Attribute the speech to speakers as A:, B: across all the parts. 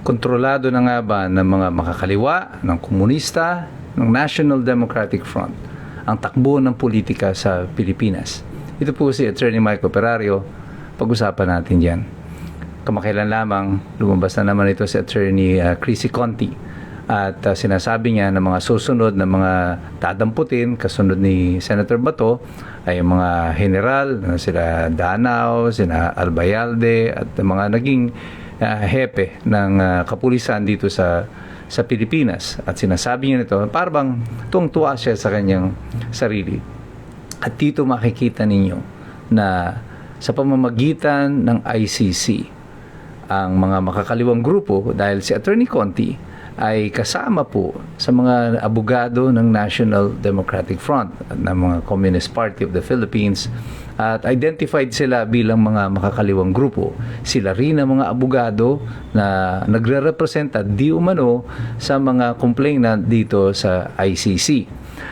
A: Kontrolado na nga ba ng mga makakaliwa, ng komunista, ng National Democratic Front ang takbo ng politika sa Pilipinas? Ito po si Attorney Michael Perario. Pag-usapan natin yan. Kamakailan lamang, lumabas na naman ito si Attorney Chrissy Conti. At sinasabi niya na mga susunod na mga dadamputin, kasunod ni Senator Bato, ay mga general, sila Danao, sina Albayalde, at mga naging hepe ng kapulisan dito sa Pilipinas. At sinasabi niya nito, parang tuwang-tuwa siya sa kanyang sarili. At dito makikita ninyo na sa pamamagitan ng ICC, ang mga makakaliwang grupo, dahil si Attorney Conti ay kasama po sa mga abogado ng National Democratic Front at ng mga Communist Party of the Philippines, at identified sila bilang mga makakaliwang grupo. Sila rin ang mga abogado na nagre-representa di umano sa mga complainant dito sa ICC.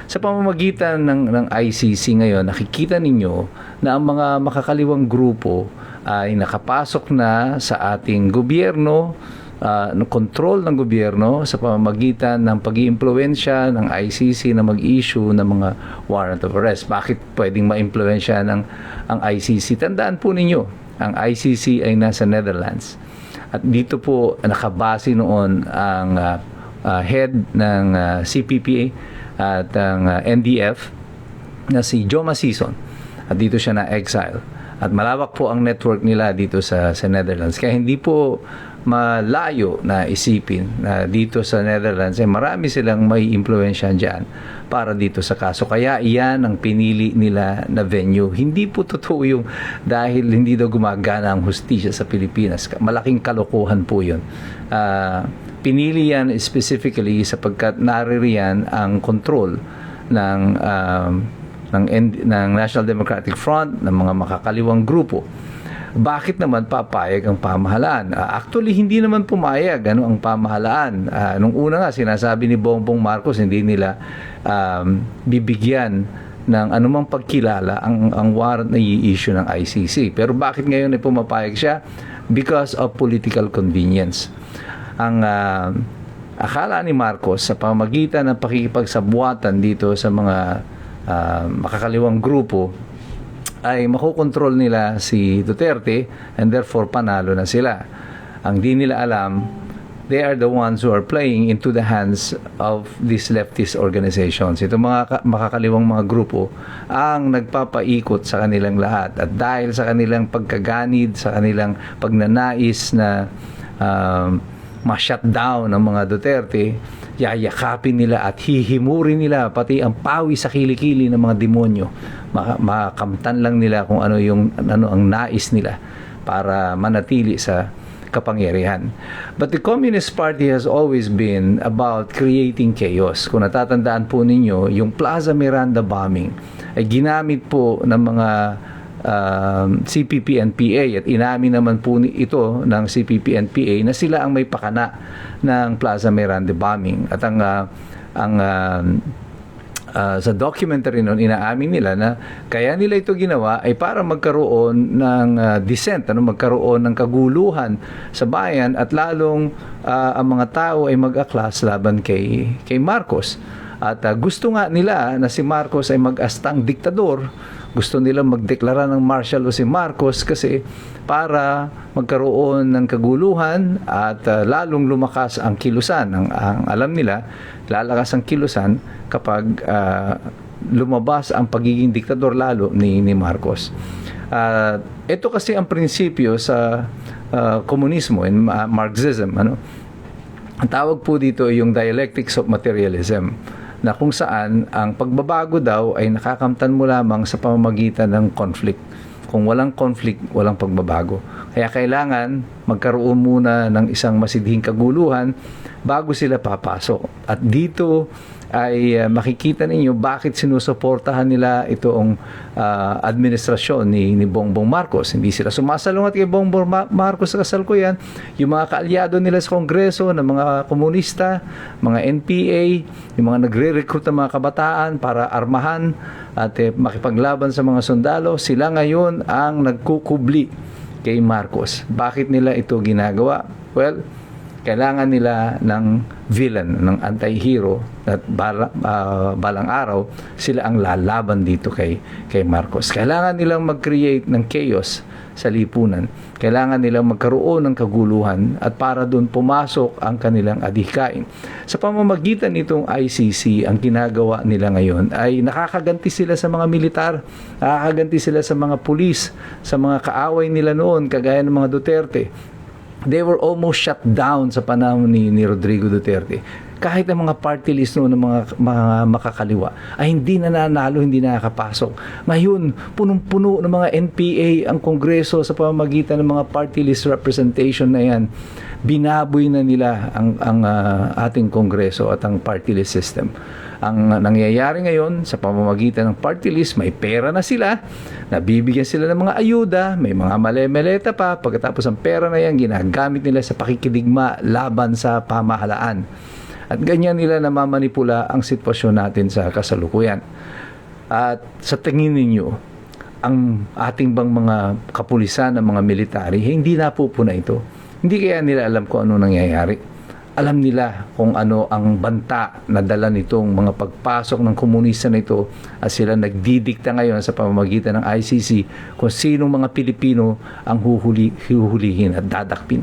A: Sa pamamagitan ng ICC ngayon, nakikita ninyo na ang mga makakaliwang grupo ay nakapasok na sa ating gobyerno, control ng gobyerno sa pamamagitan ng pag-iimpluwensya ng ICC na mag-issue ng mga warrant of arrest. Bakit pwedeng ma-impluwensya ang ICC? Tandaan po ninyo, ang ICC ay nasa Netherlands. At dito po nakabase noon ang head ng CPP at ang NDF na si Joma Sison. At dito siya na-exile. At malawak po ang network nila dito sa Netherlands. Kaya hindi po malayo na isipin na dito sa Netherlands ay marami silang may impluwensya dyan para dito sa kaso. Kaya iyan ang pinili nila na venue. Hindi po totoo yung dahil hindi daw gumagana ang hustisya sa Pilipinas. Malaking kalokohan po yun. Pinili yan specifically sapagkat naririyan ang control ng National Democratic Front, ng mga makakaliwang grupo. Bakit naman papayag ang pamahalaan? Actually, hindi naman pumayag ang pamahalaan. Nung una nga, sinasabi ni Bongbong Marcos, hindi nila bibigyan ng anumang pagkilala ang warrant na i-issue ng ICC. Pero bakit ngayon ay pumapayag siya? Because of political convenience. Ang akala ni Marcos sa pamamagitan ng pakikipagsabuatan dito sa mga makakaliwang grupo ay makokontrol nila si Duterte and therefore panalo na sila. Ang di nila alam, they are the ones who are playing into the hands of these leftist organizations. Ito mga makakaliwang mga grupo ang nagpapaikot sa kanilang lahat. At dahil sa kanilang pagkaganid, sa kanilang pagnanais na ma-shutdown ng mga Duterte, yayakapin nila at hihimurin nila pati ang pawi sa kilikili ng mga demonyo. Makamtan lang nila kung ano ang nais nila para manatili sa kapangyarihan. But the Communist Party has always been about creating chaos. Kung natatandaan po ninyo, yung Plaza Miranda bombing ay ginamit po ng mga CPP-NPA at inamin naman po ito ng CPP-NPA na sila ang may pakana ng Plaza Miranda bombing. At sa documentary noon, inaamin nila na kaya nila ito ginawa ay para magkaroon ng dissent, magkaroon ng kaguluhan sa bayan at lalong ang mga tao ay mag-aklas laban kay Marcos. At gusto nga nila na si Marcos ay mag-astang diktador. Gusto nila magdeklara ng martial law si Marcos kasi para magkaroon ng kaguluhan at lalong lumakas ang kilusan. Ang alam nila, lalakas ang kilusan kapag lumabas ang pagiging diktador lalo ni Marcos. Ito kasi ang prinsipyo sa komunismo and Marxism. Ang tawag po dito yung dialectics of materialism, na kung saan ang pagbabago daw ay nakakamtan mo lamang sa pamamagitan ng conflict. Kung walang conflict, walang pagbabago. Kaya kailangan magkaroon muna ng isang masidhing kaguluhan bago sila papasok. At dito ay makikita ninyo bakit sinusuportahan nila itong administrasyon ni Bongbong Marcos. Hindi sila sumasalungat kay Bongbong Marcos sa kasalukuyan. Yung mga kaalyado nila sa Kongreso ng mga komunista, mga NPA, yung mga nagre-recruit ng mga kabataan para armahan at makipaglaban sa mga sundalo, sila ngayon ang nagkukubli kay Marcos. Bakit nila ito ginagawa? Well, Kailangan nila ng villain, ng anti-hero at balang araw sila ang lalaban dito kay Marcos. Kailangan nilang mag-create ng chaos sa lipunan. Kailangan nilang magkaroon ng kaguluhan at para doon pumasok ang kanilang adhikain. Sa pamamagitan nitong ICC, ang ginagawa nila ngayon ay nakakaganti sila sa mga militar, nakakaganti sila sa mga pulis, sa mga kaaway nila noon, kagaya ng mga Duterte. They were almost shut down sa panahon ni Rodrigo Duterte. Kahit ang mga party list noon ng mga makakaliwa ay hindi nananalo, hindi nakakapasok. Ngayon, punong-puno ng mga NPA ang Kongreso sa pamamagitan ng mga party list representation na yan. Binaboy na nila ang ating Kongreso at ang party list system. Ang nangyayari ngayon sa pamamagitan ng party list, may pera na sila, nabibigyan sila ng mga ayuda, may mga malemeleta pa, pagkatapos ang pera na yan, ginagamit nila sa pakikidigma laban sa pamahalaan. At ganyan nila namamanipula ang sitwasyon natin sa kasalukuyan. At sa tingin ninyo, ang ating bang mga kapulisan, ng mga military, hindi napupuna ito. Hindi kaya nila alam kung ano nangyayari. Alam nila kung ano ang banta na dala nitong mga pagpasok ng komunista na ito at sila nagdidikta ngayon sa pamamagitan ng ICC kung sinong mga Pilipino ang huhulihin at dadakpin.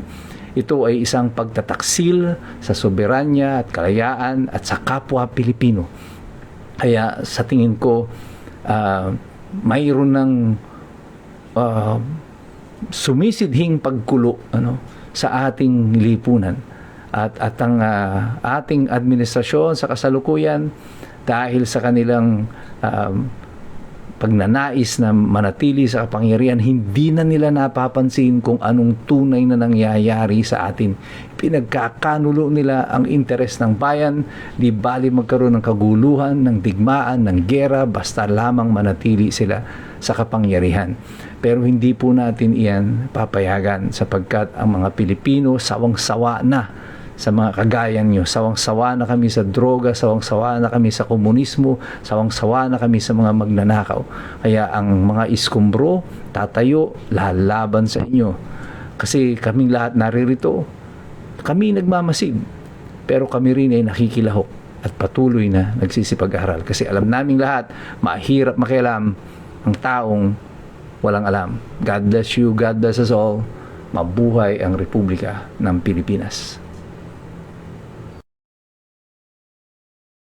A: Ito ay isang pagtataksil sa soberanya at kalayaan at sa kapwa Pilipino. Kaya sa tingin ko, mayroon ng sumisidhing pagkulo sa ating lipunan. At ang ating administrasyon sa kasalukuyan, dahil sa kanilang pagnanais na manatili sa kapangyarihan, hindi na nila napapansin kung anong tunay na nangyayari sa atin. Pinagkakanulo nila ang interes ng bayan, di bali magkaroon ng kaguluhan, ng digmaan, ng gera, basta lamang manatili sila sa kapangyarihan. Pero hindi po natin iyan papayagan sapagkat ang mga Pilipino sawang-sawa na sa mga kagaya nyo. Sawang-sawa na kami sa droga, sawang-sawa na kami sa komunismo, sawang-sawa na kami sa mga magnanakaw. Kaya ang mga iskumbro, tatayo, lalaban sa inyo. Kasi kaming lahat naririto, kami nagmamasid. Pero kami rin ay nakikilahok at patuloy na nagsisipag-aral. Kasi alam naming lahat, mahirap makialam ang taong walang alam. God bless you, God bless us all. Mabuhay ang Republika ng Pilipinas.